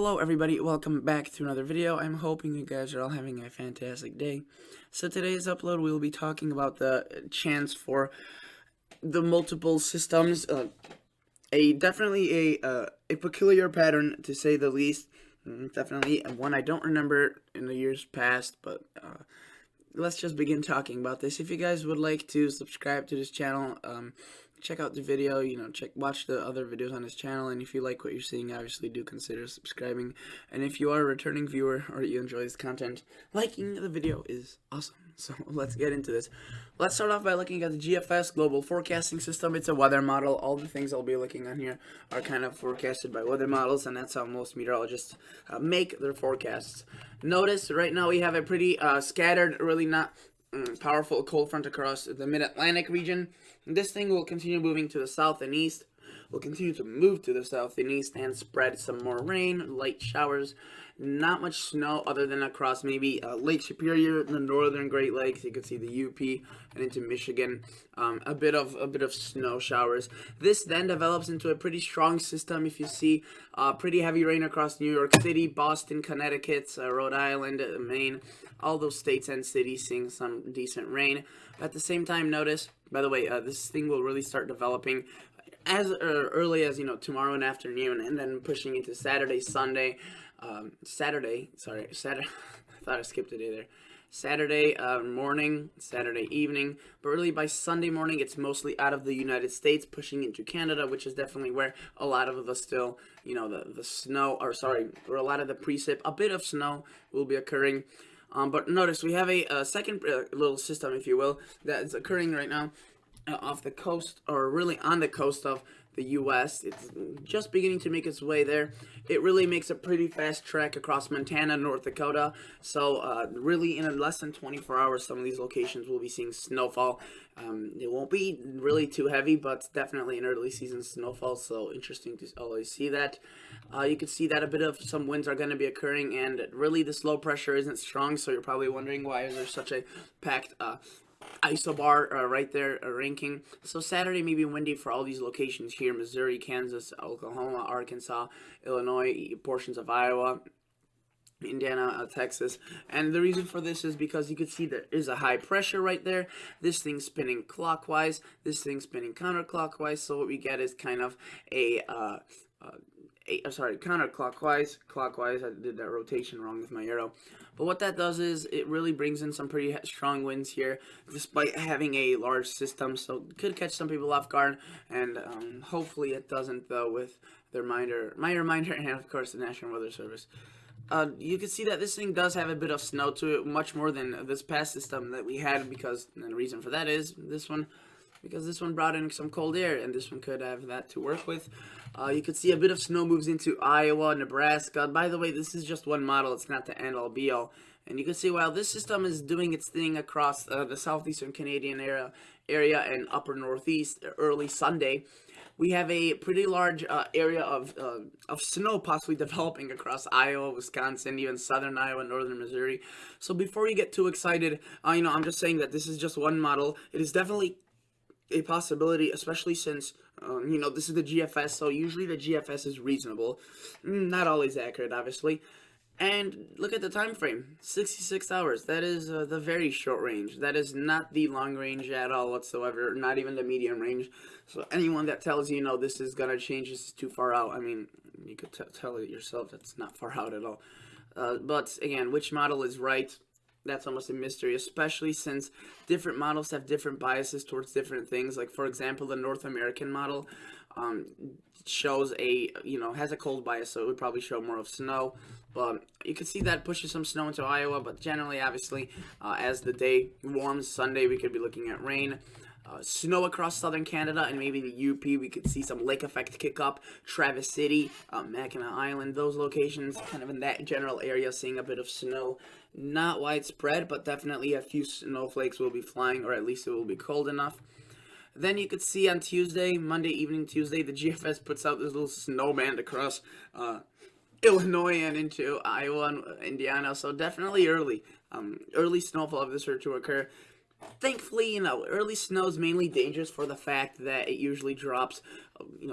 Hello everybody, welcome back to another video. I'm hoping you guys are all having a fantastic day. So today's upload we'll be talking about the chance for the multiple systems. Definitely a peculiar pattern to say the least. Definitely one I don't remember in the years past, but let's just begin talking about this. If you guys would like to subscribe to this channel, check out the video, watch the other videos on this channel, and if you like what you're seeing, obviously do consider subscribing. And if you are a returning viewer or you enjoy this content, liking the video is awesome. So let's get into this. Let's start off by looking at the GFS Global Forecasting System. It's a weather model. All the things I'll be looking on here are kind of forecasted by weather models, and that's how most meteorologists make their forecasts. Notice right now we have a pretty scattered, really not powerful cold front across the mid-Atlantic region. This thing will continue moving to the south and east. Will continue to move to the south and east and spread some more rain, light showers. Not much snow other than across maybe Lake Superior, the northern Great Lakes. You can see the UP and into Michigan. A bit of snow showers. This then develops into a pretty strong system. If you see pretty heavy rain across New York City, Boston, Connecticut, Rhode Island, Maine, all those states and cities seeing some decent rain. At the same time, notice, by the way, this thing will really start developing as early as tomorrow and afternoon, and then pushing into Saturday, Sunday. Saturday. I thought I skipped a day there. Saturday morning, Saturday evening, but really by Sunday morning, it's mostly out of the United States, pushing into Canada, which is definitely where a lot of the still, the snow, or a lot of the precip, a bit of snow will be occurring. But notice we have a second little system, if you will, that is occurring right now off the coast, or really on the coast of the U.S. It's just beginning to make its way there. It really makes a pretty fast trek across Montana, North Dakota. So really in less than 24 hours, some of these locations will be seeing snowfall. It won't be really too heavy, but definitely an early season snowfall. So interesting to always see that. You can see that a bit of some winds are going to be occurring, and really this low pressure isn't strong. So you're probably wondering why is there such a packed isobar right there ranking. So Saturday may be windy for all these locations here: Missouri, Kansas, Oklahoma, Arkansas, Illinois, portions of Iowa, Indiana, Texas. And the reason for this is because you can see there is a high pressure right there. This thing's spinning clockwise, this thing's spinning counterclockwise. So what we get is kind of counterclockwise, clockwise. I did that rotation wrong with my arrow. But what that does is it really brings in some pretty strong winds here, despite having a large system. So it could catch some people off guard, and hopefully it doesn't, though, with their my reminder, and of course the National Weather Service. You can see that this thing does have a bit of snow to it, much more than this past system that we had, because, and the reason for that is this one, because this one brought in some cold air, and this one could have that to work with. You can see a bit of snow moves into Iowa, Nebraska. By the way, this is just one model. It's not the end-all be-all. And you can see while this system is doing its thing across the southeastern Canadian area and upper northeast early Sunday, we have a pretty large area of snow possibly developing across Iowa, Wisconsin, even southern Iowa, northern Missouri. So before you get too excited, I'm just saying that this is just one model. It is definitely a possibility, especially since this is the GFS, so usually the GFS is reasonable, not always accurate, obviously. And look at the time frame, 66 hours. That is the very short range. That is not the long range at all whatsoever, not even the medium range. So anyone that tells you, this is gonna change, this is too far out, I mean, you could tell it yourself. That's not far out at all. But again, which model is right? That's almost a mystery, especially since different models have different biases towards different things. Like, for example, the North American model shows has a cold bias, so it would probably show more of snow. But you can see that pushes some snow into Iowa, but generally, obviously, as the day warms, Sunday, we could be looking at rain. Snow across southern Canada and maybe the UP. We could see some lake effect kick up. Travis City, Mackinac Island, those locations, kind of in that general area, seeing a bit of snow. Not widespread, but definitely a few snowflakes will be flying, or at least it will be cold enough. Then you could see on Tuesday, Monday evening, Tuesday, the GFS puts out this little snow band across Illinois and into Iowa and Indiana. So definitely early snowfall if this were to occur. Thankfully, early snow is mainly dangerous for the fact that it usually drops,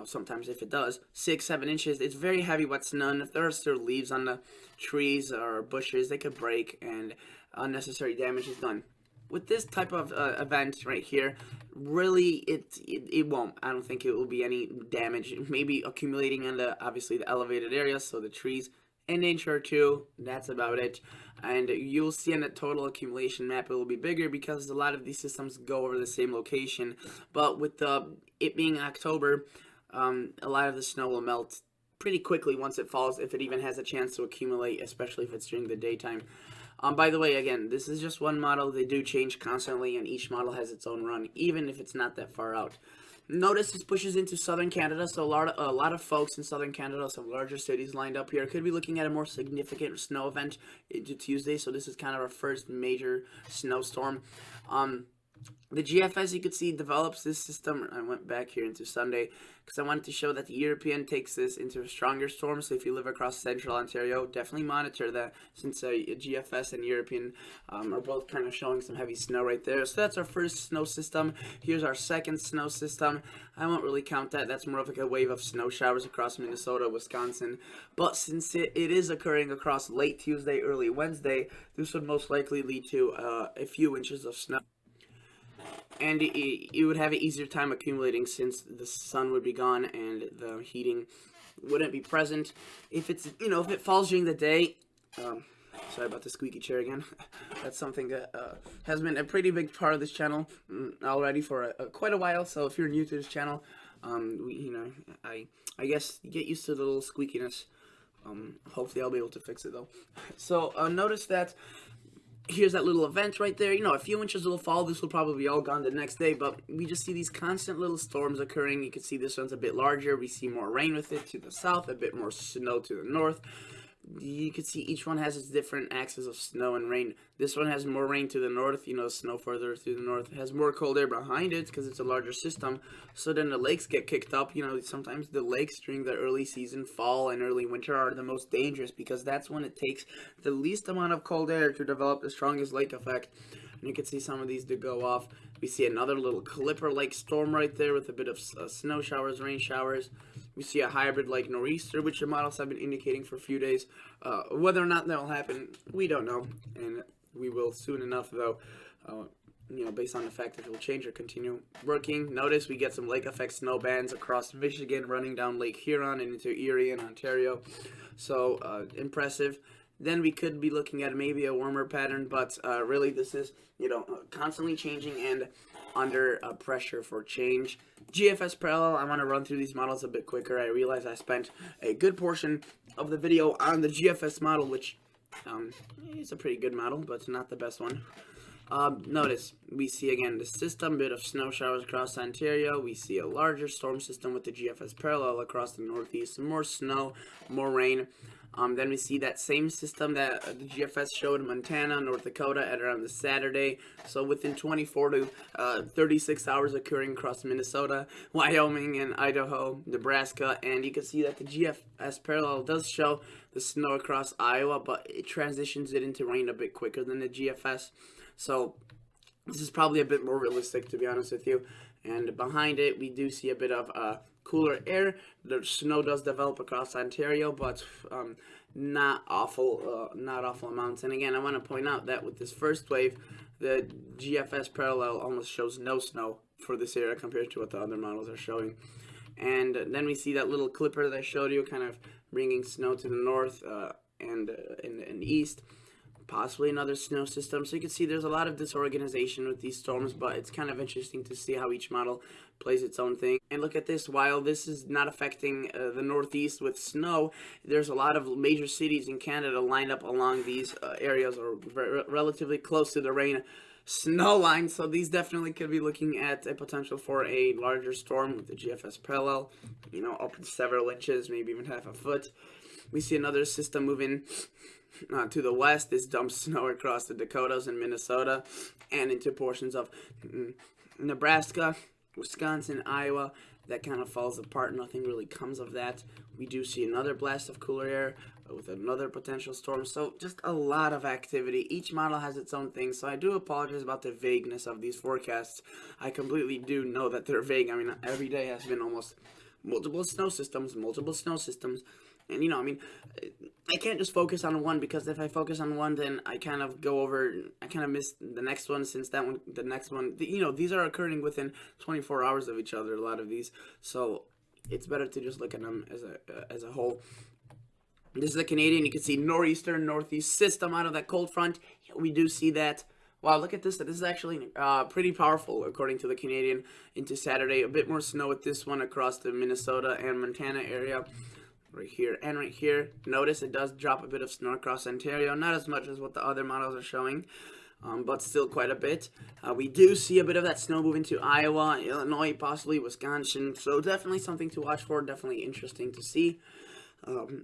sometimes if it does, 6, 7 inches. It's very heavy wet snow, and if there are still leaves on the trees or bushes, they could break and unnecessary damage is done. With this type of event right here, really, it won't. I don't think it will be any damage. Maybe accumulating on obviously the elevated areas, so the trees in nature too. That's about it. And you'll see on the total accumulation map it will be bigger because a lot of these systems go over the same location. But with it being October, a lot of the snow will melt pretty quickly once it falls, if it even has a chance to accumulate, especially if it's during the daytime. By the way, again, this is just one model. They do change constantly, and each model has its own run, even if it's not that far out. Notice this pushes into southern Canada, so a lot of folks in southern Canada, some larger cities lined up here, could be looking at a more significant snow event into Tuesday. So this is kind of our first major snowstorm. The GFS, you could see, develops this system. I went back here into Sunday because I wanted to show that the European takes this into a stronger storm. So if you live across central Ontario, definitely monitor that, since GFS and European are both kind of showing some heavy snow right there. So that's our first snow system. Here's our second snow system. I won't really count that. That's more of like a wave of snow showers across Minnesota, Wisconsin. But since it is occurring across late Tuesday, early Wednesday, this would most likely lead to a few inches of snow. And you would have an easier time accumulating since the sun would be gone and the heating wouldn't be present. If it's, if it falls during the day, sorry about the squeaky chair again. That's something that has been a pretty big part of this channel already for quite a while. So if you're new to this channel, I guess get used to the little squeakiness. Hopefully I'll be able to fix it though. So notice that here's that little event right there. A few inches will fall. This will probably be all gone the next day, but we just see these constant little storms occurring. You can see this one's a bit larger. We see more rain with it to the south, a bit more snow to the north. You can see each one has its different axes of snow and rain. This one has more rain to the north, snow further to the north. It has more cold air behind it because it's a larger system. So then the lakes get kicked up. Sometimes the lakes during the early season, fall and early winter, are the most dangerous because that's when it takes the least amount of cold air to develop the strongest lake effect. And you can see some of these to go off. We see another little Clipper-like storm right there with a bit of snow showers, rain showers. We see a hybrid like nor'easter, which the models have been indicating for a few days. Whether or not that will happen, we don't know, and we will soon enough, though. Based on the fact that it will change or continue working. Notice we get some lake effect snow bands across Michigan, running down Lake Huron and into Erie and Ontario. So impressive. Then we could be looking at maybe a warmer pattern, but really this is, constantly changing and under pressure for change. GFS Parallel, I want to run through these models a bit quicker. I realize I spent a good portion of the video on the GFS model, which is a pretty good model, but it's not the best one. Notice, we see again the system, bit of snow showers across Ontario. We see a larger storm system with the GFS Parallel across the northeast. Some more snow, more rain. Then we see that same system that the GFS showed in Montana, North Dakota at around the Saturday. So within 24 to 36 hours occurring across Minnesota, Wyoming, and Idaho, Nebraska. And you can see that the GFS Parallel does show the snow across Iowa, but it transitions it into rain a bit quicker than the GFS. So this is probably a bit more realistic, to be honest with you. And behind it, we do see a bit of cooler air. The snow does develop across Ontario, but not awful amounts. And again, I want to point out that with this first wave, the GFS Parallel almost shows no snow for this area compared to what the other models are showing. And then we see that little clipper that I showed you, kind of bringing snow to the north and in the east. Possibly another snow system. So you can see there's a lot of disorganization with these storms, but it's kind of interesting to see how each model plays its own thing. And look at this, while this is not affecting the northeast with snow, there's a lot of major cities in Canada lined up along these areas, or relatively close to the rain snow line. So these definitely could be looking at a potential for a larger storm with the GFS Parallel, up to several inches, maybe even half a foot. We see another system moving to the west. This dumps snow across the Dakotas and Minnesota and into portions of Nebraska, Wisconsin, Iowa. That kind of falls apart. Nothing really comes of that. We do see another blast of cooler air with another potential storm. So just a lot of activity. Each model has its own thing. So I do apologize about the vagueness of these forecasts. I completely do know that they're vague. I mean, every day has been almost multiple snow systems. And, you know, I mean, I can't just focus on one, because if I focus on one, then I kind of miss the next one, since the next one, you know, these are occurring within 24 hours of each other, a lot of these. So it's better to just look at them as a whole. This is the Canadian. You can see nor'easter, northeast system out of that cold front. We do see that. Wow, look at this. This is actually pretty powerful, according to the Canadian, into Saturday. A bit more snow with this one across the Minnesota and Montana area. Right here and right here. Notice it does drop a bit of snow across Ontario. Not as much as what the other models are showing, but still quite a bit. We do see a bit of that snow moving to Iowa, Illinois, possibly Wisconsin. So definitely something to watch for. Definitely interesting to see.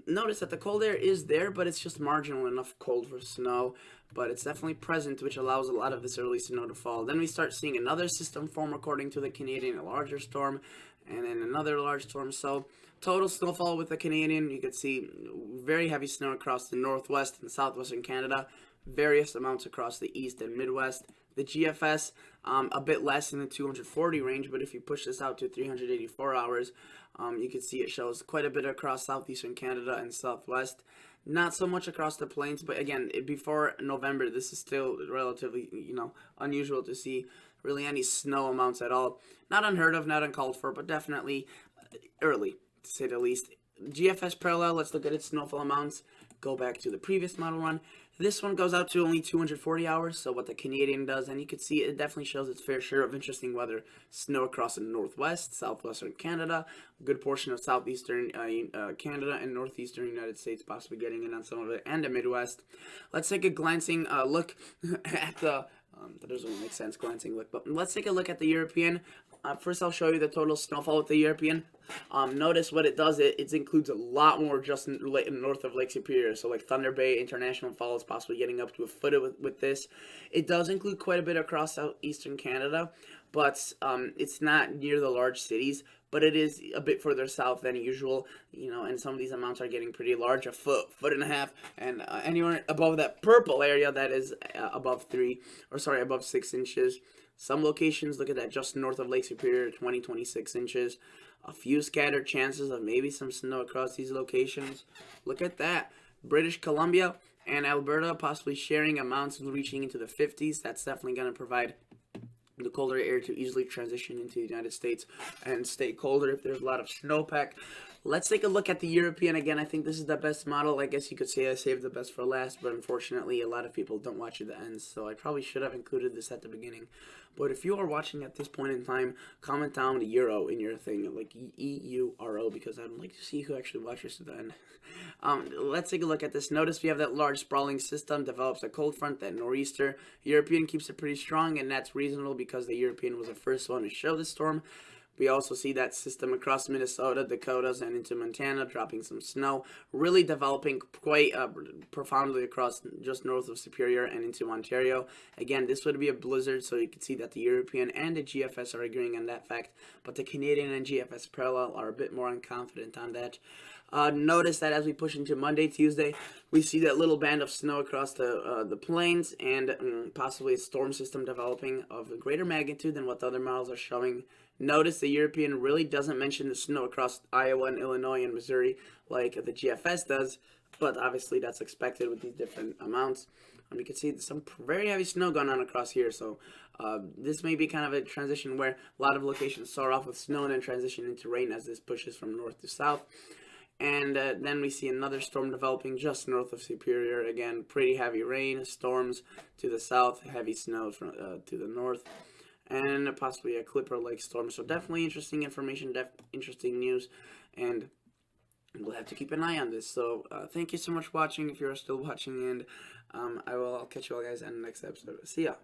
Notice that the cold air is there, but it's just marginal enough cold for snow. But it's definitely present, which allows a lot of this early snow to fall. Then we start seeing another system form, according to the Canadian, a larger storm, and then another large storm. So total snowfall with the Canadian, you can see very heavy snow across the northwest and southwestern Canada, various amounts across the east and midwest. The GFS, a bit less in the 240 range, but if you push this out to 384 hours, you can see it shows quite a bit across southeastern Canada and southwest. Not so much across the plains, but again, before November, this is still relatively, unusual to see really any snow amounts at all. Not unheard of, not uncalled for, but definitely early, to say the least. GFS Parallel, let's look at its snowfall amounts. Go back to the previous model run. This one goes out to only 240 hours, so what the Canadian does, and you can see it definitely shows its fair share of interesting weather. Snow across the northwest, southwestern Canada, a good portion of southeastern Canada and northeastern United States, possibly getting in on some of it, and the Midwest. Let's take a glancing look at the that doesn't really make sense, glancing look, but let's take a look at the European. First, I'll show you the total snowfall with the European. Notice what it does. It includes a lot more just north of Lake Superior. So like Thunder Bay, International Falls, possibly getting up to a foot with this. It does include quite a bit across southeastern Canada, but it's not near the large cities. But it is a bit further south than usual, and some of these amounts are getting pretty large, a foot and a half, and anywhere above that purple area, that is above 6 inches. Some locations, look at that, just north of Lake Superior, 26 inches. A few scattered chances of maybe some snow across these locations. Look at that. British Columbia and Alberta possibly sharing amounts reaching into the 50s. That's definitely going to provide the colder air to easily transition into the United States and stay colder if there's a lot of snowpack. Let's take a look at the European again. I think this is the best model. I guess you could say I saved the best for last, but unfortunately a lot of people don't watch at the end, so I probably should have included this at the beginning. But if you are watching at this point in time, comment down the Euro in your thing, like EURO, because I'd like to see who actually watches to the end. Let's take a look at this. Notice we have that large sprawling system, develops a cold front, that nor'easter. European keeps it pretty strong, and that's reasonable because the European was the first one to show the storm. We also see that system across Minnesota, Dakotas, and into Montana, dropping some snow, really developing quite profoundly across just north of Superior and into Ontario. Again, this would be a blizzard, so you can see that the European and the GFS are agreeing on that fact, but the Canadian and GFS Parallel are a bit more unconfident on that. Notice that as we push into Monday, Tuesday, we see that little band of snow across the plains, and possibly a storm system developing of a greater magnitude than what the other models are showing. Notice the European really doesn't mention the snow across Iowa and Illinois and Missouri like the GFS does, but obviously that's expected with these different amounts. You can see some very heavy snow going on across here, so this may be kind of a transition where a lot of locations start off with snow and then transition into rain as this pushes from north to south. And then we see another storm developing just north of Superior. Again, pretty heavy rain, storms to the south, heavy snow from, to the north, and possibly a Clipper-like storm. So definitely interesting information, interesting news, and we'll have to keep an eye on this. So thank you so much for watching, if you're still watching, and I'll catch you all guys in the next episode. See ya.